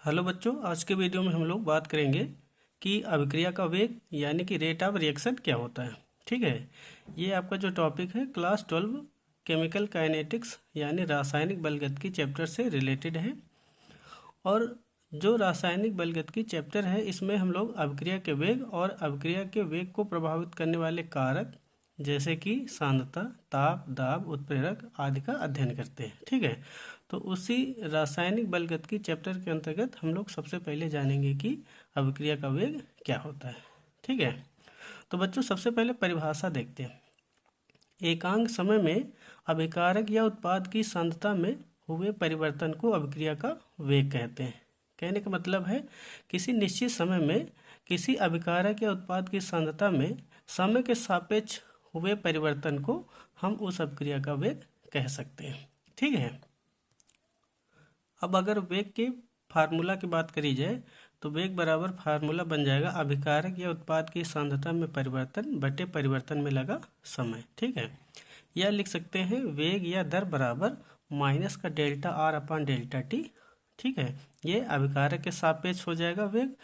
Hello बच्चों, आज के वीडियो में हम लोग बात करेंगे कि अभिक्रिया का वेग यानी कि रेट ऑफ रिएक्शन क्या होता है। ठीक है, ये आपका जो टॉपिक है क्लास 12 केमिकल काइनेटिक्स यानी रासायनिक बलगतिकी चैप्टर से रिलेटेड है। और जो रासायनिक बलगतिकी चैप्टर है इसमें हम लोग अभिक्रिया के वेग और अभिक्रिया के वेग को प्रभावित करने वाले कारक जैसे कि सांद्रता, ताप, दाब, उत्प्रेरक आदि का अध्ययन करते हैं। ठीक है, तो उसी रासायनिक बलगतिकी चैप्टर के अंतर्गत हम लोग सबसे पहले जानेंगे कि अभिक्रिया का वेग क्या होता है। ठीक है, तो बच्चों सबसे पहले परिभाषा देखते हैं। एकांक समय में अभिकारक या उत्पाद की सांद्रता में हुए परिवर्तन को अभिक्रिया का वेग कहते हैं। कहने का मतलब है किसी निश्चित समय में किसी अभिकारक या उत्पाद की सांद्रता में समय के सापेक्ष हुए परिवर्तन को हम उस अभिक्रिया का वेग कह सकते हैं। ठीक है, अब अगर वेग के फार्मूला की बात करी जाए तो वेग बराबर फार्मूला बन जाएगा अभिकारक या उत्पाद की सांद्रता में परिवर्तन बटे परिवर्तन में लगा समय। ठीक है, या लिख सकते हैं वेग या दर बराबर माइनस का delta R upon delta T. ठीक है, ये अभिकारक के सापेक्ष हो जाएगा वेग,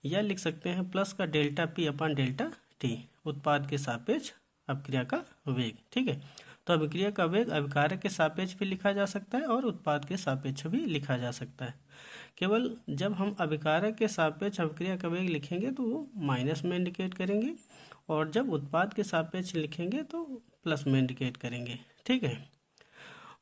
या लिख सकते हैं प्लस का डेल्टा पी अपान डेल्टा टी उत्पाद के सापेक्ष अभिक्रिया का वेग। ठीक है, तो अभिक्रिया का वेग अभिकारक के सापेक्ष भी लिखा जा सकता है और उत्पाद के सापेक्ष भी लिखा जा सकता है। केवल जब हम अभिकारक के सापेक्ष अभिक्रिया का वेग लिखेंगे तो वो माइनस में इंडिकेट करेंगे, और जब उत्पाद के सापेक्ष लिखेंगे तो प्लस में इंडिकेट करेंगे। ठीक है,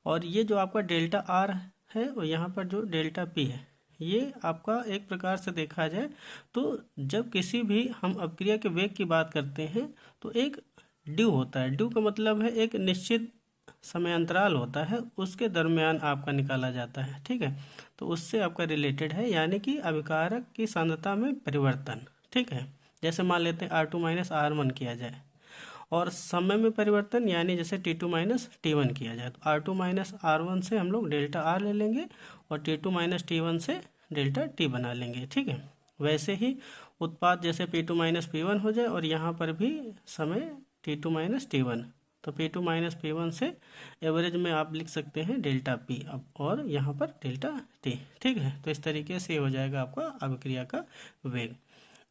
और ये जो आपका डेल्टा आर है और यहाँ पर जो डेल्टा पी है, ये आपका एक प्रकार से देखा जाए तो जब किसी भी हम अभिक्रिया के वेग की बात करते हैं तो एक ड्यू होता है। ड्यू का मतलब है एक निश्चित समय अंतराल होता है, उसके दरमियान आपका निकाला जाता है। ठीक है, तो उससे आपका रिलेटेड है, यानी कि अभिकारक की सांद्रता में परिवर्तन। ठीक है, जैसे मान लेते हैं R2 माइनस R1 किया जाए, और समय में परिवर्तन यानी जैसे T2 माइनस T1 किया जाए तो R2 माइनस R1 से हम लोग डेल्टा आर ले लेंगे और T2 माइनस T1 से डेल्टा टी बना लेंगे। ठीक है, वैसे ही उत्पाद जैसे P2 माइनस P1 हो जाए और यहाँ पर भी समय T2 माइनस T1, तो P2 माइनस P1 से एवरेज में आप लिख सकते हैं डेल्टा पी अब, और यहाँ पर डेल्टा टी। ठीक है, तो इस तरीके से हो जाएगा आपका अभिक्रिया का वेग।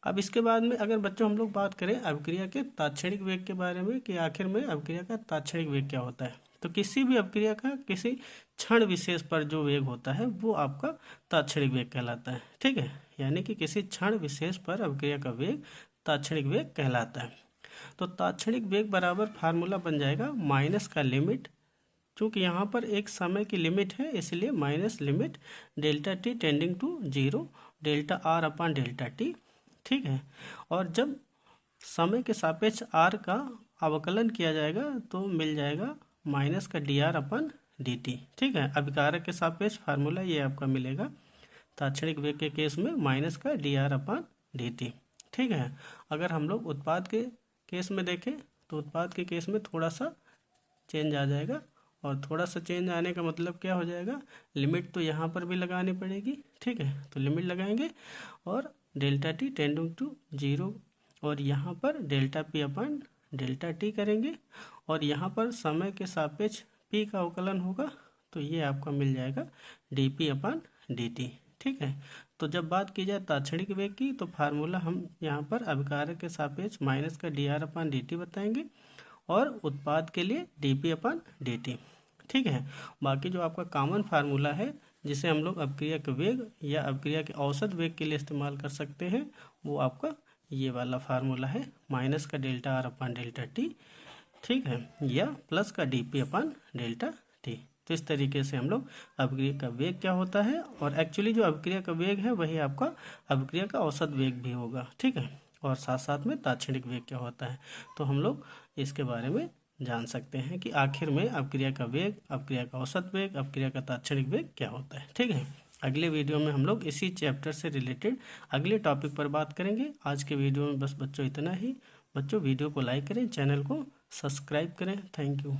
अब इसके बाद में अगर बच्चों हम लोग बात करें अभिक्रिया के तात्क्षणिक वेग के बारे में कि आखिर में अभिक्रिया का तात्क्षणिक वेग क्या होता है, तो किसी भी अभिक्रिया का किसी क्षण विशेष पर जो वेग होता है वो आपका तात्क्षणिक वेग कहलाता है। ठीक है, यानी कि किसी क्षण विशेष पर अभिक्रिया का वेग तात्क्षणिक वेग कहलाता है। तो तात्क्षणिक वेग बराबर फार्मूला बन जाएगा माइनस का लिमिट, चूँकि यहाँ पर एक समय की लिमिट है इसलिए minus limit delta T tending to 0 delta R upon delta T. ठीक है, और जब समय के सापेक्ष आर का अवकलन किया जाएगा तो मिल जाएगा माइनस का डी आर अपन डी टी। ठीक है, अभिकारक के सापेक्ष फार्मूला ये आपका मिलेगा तात्क्षणिक वेग के केस में माइनस का डी आर अपन डी टी। ठीक है, अगर हम लोग उत्पाद के केस में देखें तो उत्पाद के केस में थोड़ा सा चेंज आ जाएगा, और थोड़ा सा चेंज आने का मतलब क्या हो जाएगा, लिमिट तो यहाँ पर भी लगानी पड़ेगी। ठीक है, तो लिमिट लगाएंगे और डेल्टा टी टेंडिंग टू 0 और यहाँ पर डेल्टा पी अपन डेल्टा टी करेंगे, और यहाँ पर समय के सापेक्ष पी का अवकलन होगा तो ये आपका मिल जाएगा डी पी अपन डी टी। ठीक है, तो जब बात की जाए तात्क्षणिक वेग की तो फार्मूला हम यहाँ पर अभिकारक के सापेक्ष माइनस का डी आर अपन डी टी बताएंगे और उत्पाद के लिए डी पी अपन डी टी। ठीक है, बाकी जो आपका कॉमन फार्मूला है जिसे हम लोग अभिक्रिया के वेग या अभिक्रिया के औसत वेग के लिए इस्तेमाल कर सकते हैं वो आपका ये वाला फार्मूला है माइनस का डेल्टा आर अपन डेल्टा टी। ठीक है, या प्लस का डी पी अपन डेल्टा टी। तो इस तरीके से हम लोग अभिक्रिया का वेग क्या होता है, और एक्चुअली जो अभिक्रिया का वेग है वही आपका अभिक्रिया का औसत वेग भी होगा। ठीक है, और साथ साथ में तात्क्षणिक वेग क्या होता है तो हम लोग इसके बारे में जान सकते हैं कि आखिर में अभिक्रिया का वेग, अभिक्रिया का औसत वेग, अभिक्रिया का तात्क्षणिक वेग क्या होता है। ठीक है, अगले वीडियो में हम लोग इसी चैप्टर से रिलेटेड अगले टॉपिक पर बात करेंगे। आज के वीडियो में बस बच्चों इतना ही। बच्चों वीडियो को लाइक करें, चैनल को सब्सक्राइब करें। Thank you.